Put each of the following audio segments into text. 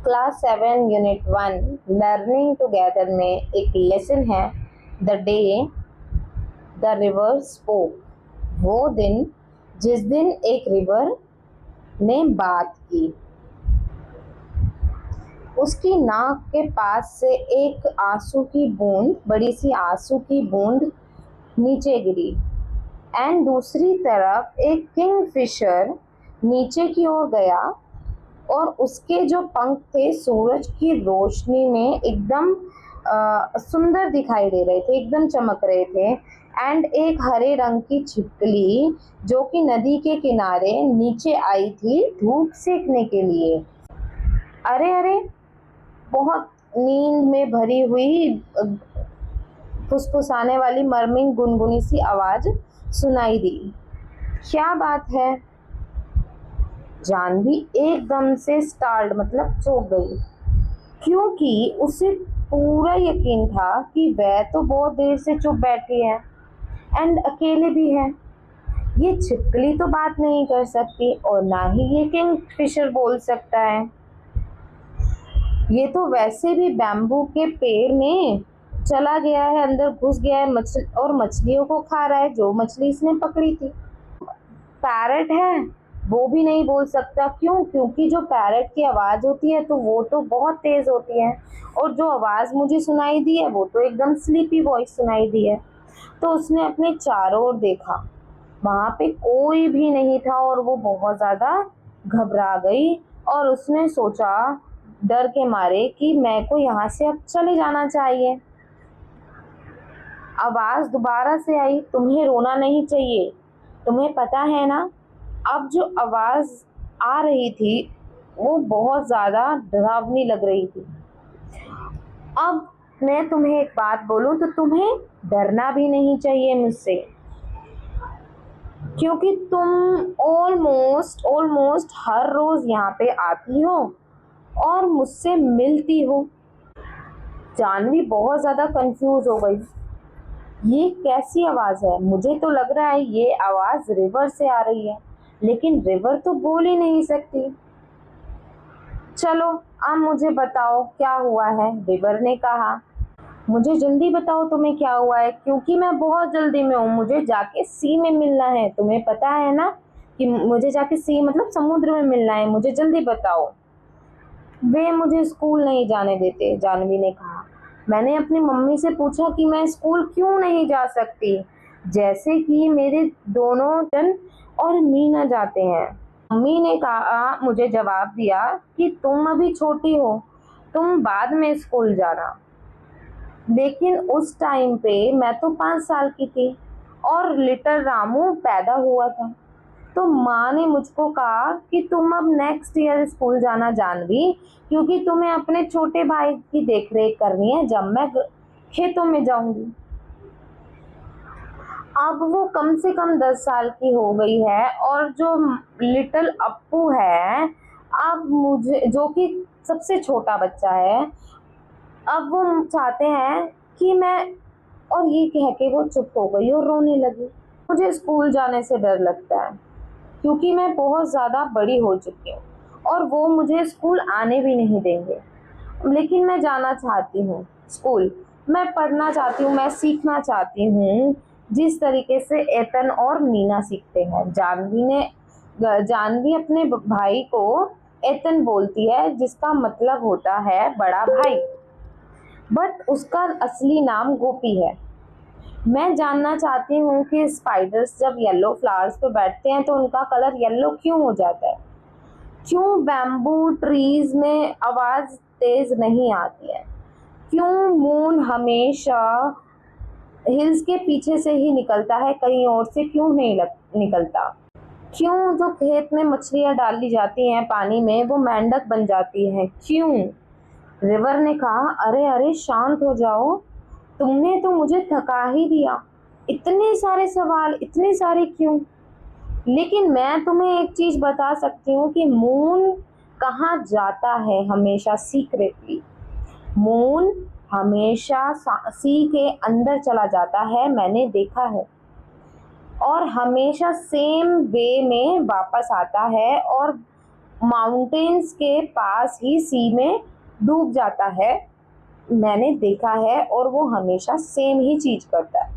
Class 7 unit 1 learning together में एक lesson है the day the river spoke. वो दिन जिस दिन एक रिवर ने बात की। उसकी नाक के पास से एक आंसू की बूंद, बड़ी सी आंसू की बूंद नीचे गिरी एंड दूसरी तरफ एक किंगफिशर नीचे की ओर गया और उसके जो पंख थे सूरज की रोशनी में एकदम सुंदर दिखाई दे रहे थे, एकदम चमक रहे थे। एंड एक हरे रंग की छिपकली जो कि नदी के किनारे नीचे आई थी धूप सेकने के लिए। अरे अरे, बहुत नींद में भरी हुई फुसफुसाने वाली मर्मिंग गुनगुनी सी आवाज सुनाई दी। क्या बात है? जानवी एकदम से स्टार्ड मतलब चौंक गई, क्योंकि उसे पूरा यकीन था कि वह तो बहुत देर से चुप बैठी है एंड अकेले भी है। ये छिपकली तो बात नहीं कर सकती और ना ही ये किंगफिशर बोल सकता है। ये तो वैसे भी बैम्बू के पेड़ में चला गया है, अंदर घुस गया है और मछलियों को खा रहा है जो मछली इसने पकड़ी थी। पैरट है वो भी नहीं बोल सकता। क्यों? क्योंकि जो पैरट की आवाज़ होती है तो वो तो बहुत तेज़ होती है और जो आवाज़ मुझे सुनाई दी है वो तो एकदम स्लीपी वॉइस सुनाई दी है। तो उसने अपने चारों ओर देखा, वहाँ पे कोई भी नहीं था और वो बहुत ज़्यादा घबरा गई और उसने सोचा डर के मारे कि मैं को यहाँ से अब चले जाना चाहिए। आवाज़ दोबारा से आई, तुम्हें रोना नहीं चाहिए, तुम्हें पता है ना। अब जो आवाज़ आ रही थी वो बहुत ज़्यादा डरावनी लग रही थी। अब मैं तुम्हें एक बात बोलूं तो तुम्हें डरना भी नहीं चाहिए मुझसे, क्योंकि तुम ऑलमोस्ट हर रोज़ यहाँ पे आती हो और मुझसे मिलती हो। जानवी बहुत ज़्यादा कंफ्यूज हो गई, ये कैसी आवाज़ है? मुझे तो लग रहा है ये आवाज़ रिवर से आ रही है, लेकिन रिवर तो बोल ही नहीं सकती। चलो अब मुझे बताओ क्या हुआ है, रिवर ने कहा। मुझे जल्दी बताओ तुम्हें क्या हुआ है, क्योंकि मैं बहुत जल्दी में हूँ, मुझे जाके सी में मिलना है। तुम्हें पता है ना कि मुझे जाके सी मतलब समुद्र में मिलना है, मुझे जल्दी बताओ। वे मुझे स्कूल नहीं जाने देते, जानवी ने कहा। मैंने अपनी मम्मी से पूछा कि मैं स्कूल क्यों नहीं जा सकती, जैसे कि मेरे दोनों टन और मीना जाते हैं। मम्मी ने कहा, मुझे जवाब दिया कि तुम अभी छोटी हो, तुम बाद में स्कूल जाना। लेकिन उस टाइम पे मैं तो 5 साल की थी और लिटिल रामू पैदा हुआ था। तो माँ ने मुझको कहा कि तुम अब नेक्स्ट ईयर स्कूल जाना जानवी, क्योंकि तुम्हें अपने छोटे भाई की देखरेख करनी है जब मैं खेतों में जाऊंगी। अब वो कम से कम 10 साल की हो गई है और जो लिटिल अप्पू है, अब मुझे जो कि सबसे छोटा बच्चा है, अब वो चाहते हैं कि मैं, और ये कह के वो चुप हो गई और रोने लगी। मुझे स्कूल जाने से डर लगता है क्योंकि मैं बहुत ज़्यादा बड़ी हो चुकी हूँ और वो मुझे स्कूल आने भी नहीं देंगे। लेकिन मैं जाना चाहती हूँ स्कूल, मैं पढ़ना चाहती हूँ, मैं सीखना चाहती हूँ जिस तरीके से एतन और मीना सीखते हैं। जानवी अपने भाई को एतन बोलती है, जिसका मतलब होता है बड़ा भाई, बट उसका असली नाम गोपी है। मैं जानना चाहती हूँ कि स्पाइडर्स जब येलो फ्लावर्स पे बैठते हैं तो उनका कलर येलो क्यों हो जाता है? क्यों बैम्बू ट्रीज में आवाज़ तेज नहीं आती है? क्यों मून हमेशा हिल्स के पीछे से ही निकलता है, कहीं और से क्यों नहीं निकलता? क्यों जो खेत में मछलियाँ डाली जाती हैं पानी में वो मेंढक बन जाती हैं? क्यों? रिवर ने कहा, अरे अरे शांत हो जाओ, तुमने तो मुझे थका ही दिया। इतने सारे सवाल, इतने सारे क्यों? लेकिन मैं तुम्हें एक चीज बता सकती हूँ कि मून कहाँ जाता है हमेशा सीक्रेटली। मून हमेशा सी के अंदर चला जाता है, मैंने देखा है, और हमेशा सेम वे में वापस आता है और माउंटेन्स के पास ही सी में डूब जाता है। मैंने देखा है और वो हमेशा सेम ही चीज करता है।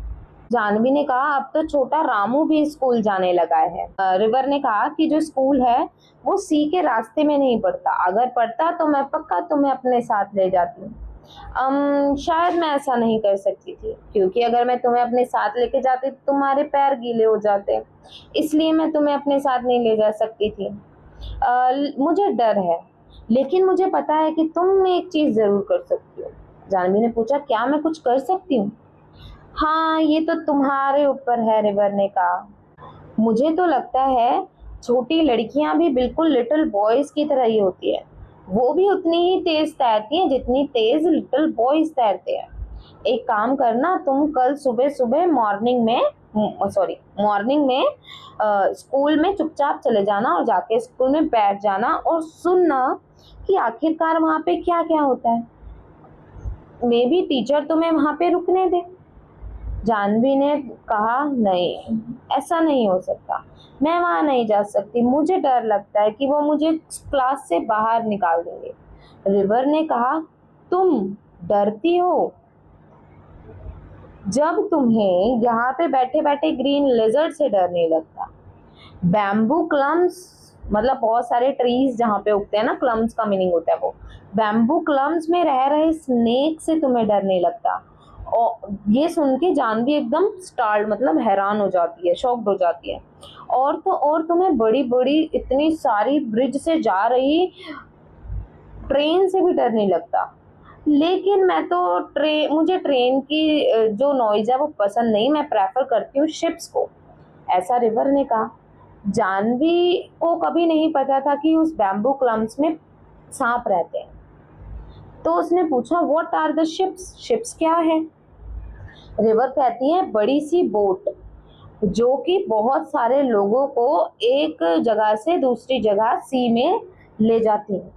जानवी ने कहा अब तो छोटा रामू भी स्कूल जाने लगा है। रिवर ने कहा कि जो स्कूल है वो सी के रास्ते में नहीं पड़ता, अगर पड़ता तो मैं पक्का तुम्हें अपने साथ ले जाती हूँ। शायद मैं ऐसा नहीं कर सकती थी, क्योंकि अगर मैं तुम्हें अपने साथ लेके जाती तो तुम्हारे पैर गीले हो जाते, इसलिए मैं तुम्हें अपने साथ नहीं ले जा सकती थी। मुझे डर है, लेकिन मुझे पता है कि तुम एक चीज जरूर कर सकती हो। जानवी ने पूछा, क्या मैं कुछ कर सकती हूँ? हाँ, ये तो तुम्हारे ऊपर है, रिवर ने कहा। मुझे तो लगता है छोटी लड़कियां भी बिल्कुल लिटिल बॉयज की तरह ही होती है, वो भी उतनी ही तेज तैरती हैं जितनी तेज लिटिल बॉयज तैरते हैं। एक काम करना, तुम कल सुबह सुबह मॉर्निंग में स्कूल में चुपचाप चले जाना और जाके स्कूल में बैठ जाना और सुनना कि आखिरकार वहाँ पे क्या क्या होता है। मे बी टीचर तुम्हें वहाँ पे रुकने दे। जानवी ने कहा, नहीं, ऐसा नहीं हो सकता, मैं वहां नहीं जा सकती, मुझे डर लगता है कि वो मुझे क्लास से बाहर निकाल देंगे। रिवर ने कहा, तुम डरती हो? जब तुम्हें यहाँ पे बैठे बैठे ग्रीन लेजर्ड से डर नहीं लगता, बैम्बू क्लम्स मतलब बहुत सारे ट्रीज जहाँ पे उगते हैं ना, क्लम्स का मीनिंग होता है वो, बैम्बू क्लम्स में रह रहे स्नेक से तुम्हें डर नहीं लगता। और ये सुन के जानवी एकदम स्टार्ड मतलब हैरान हो जाती है, शॉक्ड हो जाती है। और तो और तुम्हें बड़ी बड़ी इतनी सारी ब्रिज से जा रही ट्रेन से भी डर नहीं लगता। लेकिन मैं तो मुझे ट्रेन की जो नॉइज है वो पसंद नहीं, मैं प्रेफर करती हूँ शिप्स को, ऐसा रिवर ने कहा। जानवी को कभी नहीं पता था कि उस बैम्बू क्लम्स में सांप रहते हैं, तो उसने पूछा, what are the ships? Ships क्या है? रिवर कहती है, बड़ी सी बोट जो कि बहुत सारे लोगों को एक जगह से दूसरी जगह सी में ले जाती है।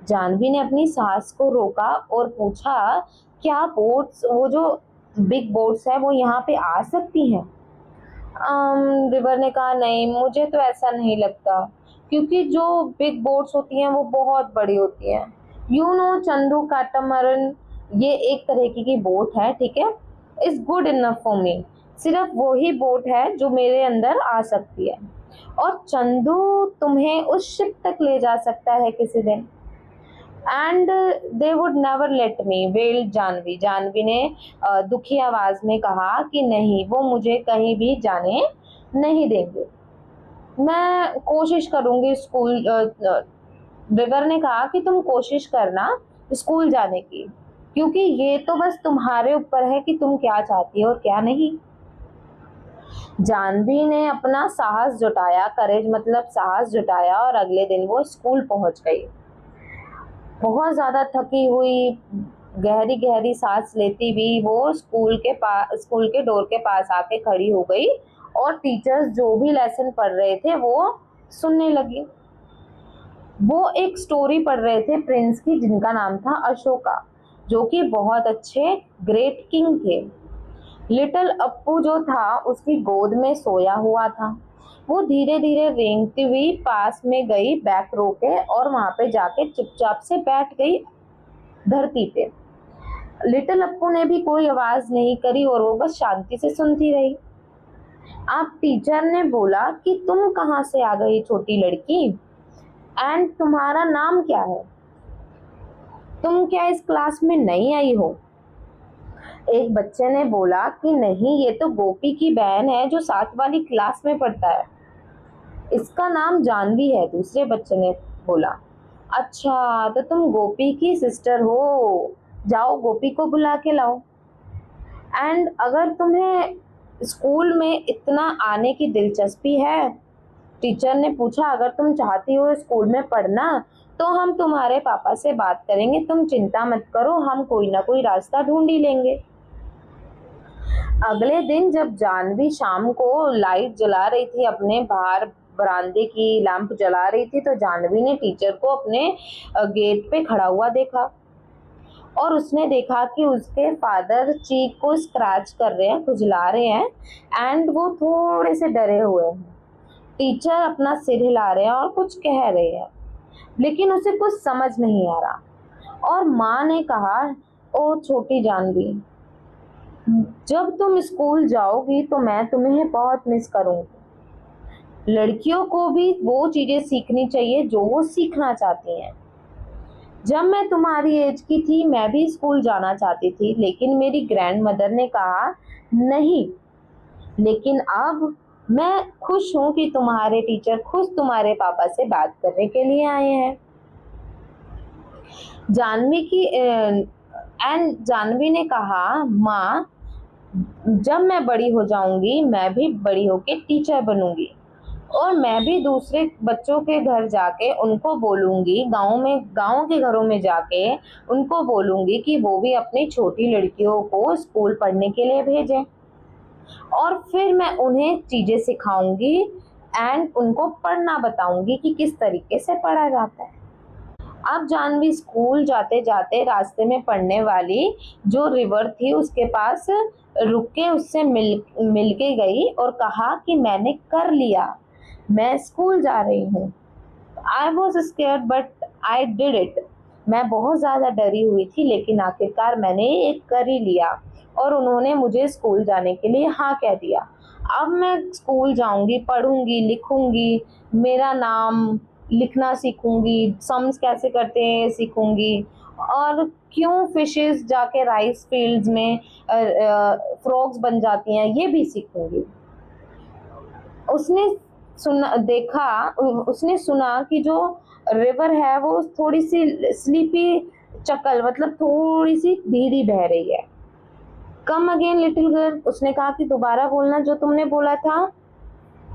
जानवी ने अपनी सांस को रोका और पूछा, क्या बोट्स, वो जो बिग बोट्स है वो यहाँ पे आ सकती हैं? रिवर ने कहा, नहीं, मुझे तो ऐसा नहीं लगता, क्योंकि जो बिग बोट्स होती हैं वो बहुत बड़ी होती हैं। चंदू कैटामरन, ये एक तरीके की बोट है, ठीक है, is good enough for me, सिर्फ वो ही बोट है जो मेरे अंदर आ सकती है, और चंदू तुम्हें उस शिप तक ले जा सकता है किसी दिन। And they would never let me, well Janvi. Janvi ने दुखी आवाज में कहा कि नहीं, वो मुझे कहीं भी जाने नहीं देंगे, मैं कोशिश करूंगी स्कूल। रिवर ने कहा कि तुम कोशिश करना स्कूल जाने की, क्योंकि ये तो बस तुम्हारे ऊपर है कि तुम क्या चाहती हो और क्या नहीं। जानवी ने अपना साहस जुटाया, करेज मतलब साहस जुटाया, और अगले दिन वो स्कूल पहुंच गई। बहुत ज़्यादा थकी हुई, गहरी गहरी सांस लेती हुई वो स्कूल के डोर के पास आके खड़ी हो गई, और टीचर्स जो भी लेसन पढ़ रहे थे वो सुनने लगी। वो एक स्टोरी पढ़ रहे थे प्रिंस की, जिनका नाम था अशोका, जो कि बहुत अच्छे ग्रेट किंग थे। लिटिल अप्पू जो था उसकी गोद में सोया हुआ था। वो धीरे धीरे रेंगती हुई पास में गई, बैक रोके, और वहां पे जाके चुपचाप से बैठ गई धरती पे। लिटिल अप्पू ने भी कोई आवाज नहीं करी और वो बस शांति से सुनती रही। अब टीचर ने बोला कि तुम कहाँ से आ गई छोटी लड़की, एंड तुम्हारा नाम क्या है? तुम क्या इस क्लास में नहीं आई हो? एक बच्चे ने बोला कि नहीं, ये तो गोपी की बहन है जो 7 वाली क्लास में पढ़ता है, इसका नाम जानवी है। दूसरे बच्चे ने बोला, अच्छा, तो तुम गोपी की सिस्टर हो, जाओ गोपी को बुला के लाओ। एंड अगर तुम्हें स्कूल में इतना आने की दिलचस्पी है, टीचर ने पूछा, अगर तुम चाहती हो स्कूल में पढ़ना तो हम तुम्हारे पापा से बात करेंगे, तुम चिंता मत करो, हम कोई ना कोई रास्ता ढूंढ ही लेंगे। अगले दिन जब जानवी शाम को लाइट जला रही थी, अपने बाहर बरामदे की लैंप जला रही थी, तो जानवी ने टीचर को अपने गेट पे खड़ा हुआ देखा, और उसने देखा कि उसके फादर चीक को स्क्रैच कर रहे हैं, खुजला रहे हैं, एंड वो थोड़े से डरे हुए हैं। टीचर अपना सिर हिला रहे हैं और कुछ कह रहे हैं। लेकिन उसे कुछ समझ नहीं आ रहा। और माँ ने कहा, ओ छोटी जानवी, जब तुम स्कूल जाओगी तो मैं तुम्हें बहुत मिस करूंगी। लड़कियों को भी वो चीजें सीखनी चाहिए जो वो सीखना चाहती हैं। जब मैं तुम्हारी एज की थी मैं भी स्कूल जाना चाहती थी, लेकिन मेरी ग्रैंड मदर ने कहा नहीं। लेकिन अब मैं खुश हूं कि तुम्हारे टीचर खुद तुम्हारे पापा से बात करने के लिए आए हैं। जानवी ने कहा, माँ, जब मैं बड़ी हो जाऊंगी मैं भी बड़ी होके टीचर बनूंगी, और मैं भी दूसरे बच्चों के घर जाके उनको बोलूंगी, गांव के घरों में जाके उनको बोलूंगी कि वो भी अपनी छोटी लड़कियों को स्कूल पढ़ने के लिए भेजें, और फिर मैं उन्हें चीजें सिखाऊंगी एंड उनको पढ़ना बताऊंगी कि किस तरीके से पढ़ा जाता है। अब जानवी स्कूल जाते जाते रास्ते में पड़ने वाली जो रिवर थी उसके पास रुक के उससे मिल के गई और कहा कि मैंने कर लिया, मैं स्कूल जा रही हूँ। I was scared but I did it. मैं बहुत ज़्यादा डरी हुई थी लेकिन आखिरकार मैंने एक कर ही लिया, और उन्होंने मुझे स्कूल जाने के लिए हाँ कह दिया। अब मैं स्कूल जाऊंगी, पढ़ूंगी, लिखूंगी, मेरा नाम लिखना सीखूंगी, सम्स कैसे करते हैं सीखूंगी, और क्यों फिशेस जाके राइस फील्ड्स में फ्रॉग्स बन जाती हैं ये भी सीखूंगी। उसने सुना कि जो रिवर है वो थोड़ी सी स्लीपी चकल, मतलब थोड़ी सी धीरे बह रही है। कम अगेन लिटिल गर्ल, उसने कहा कि दोबारा बोलना जो तुमने बोला था।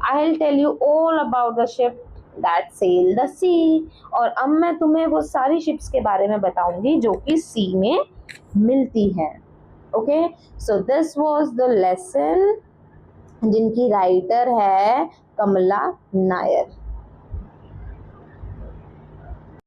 I will tell you all about the ship that sail the sea. और अब मैं तुम्हें वो सारी शिप्स के बारे में बताऊंगी जो कि सी में मिलती हैं। Okay, so this was the lesson जिनकी राइटर है कमला नायर।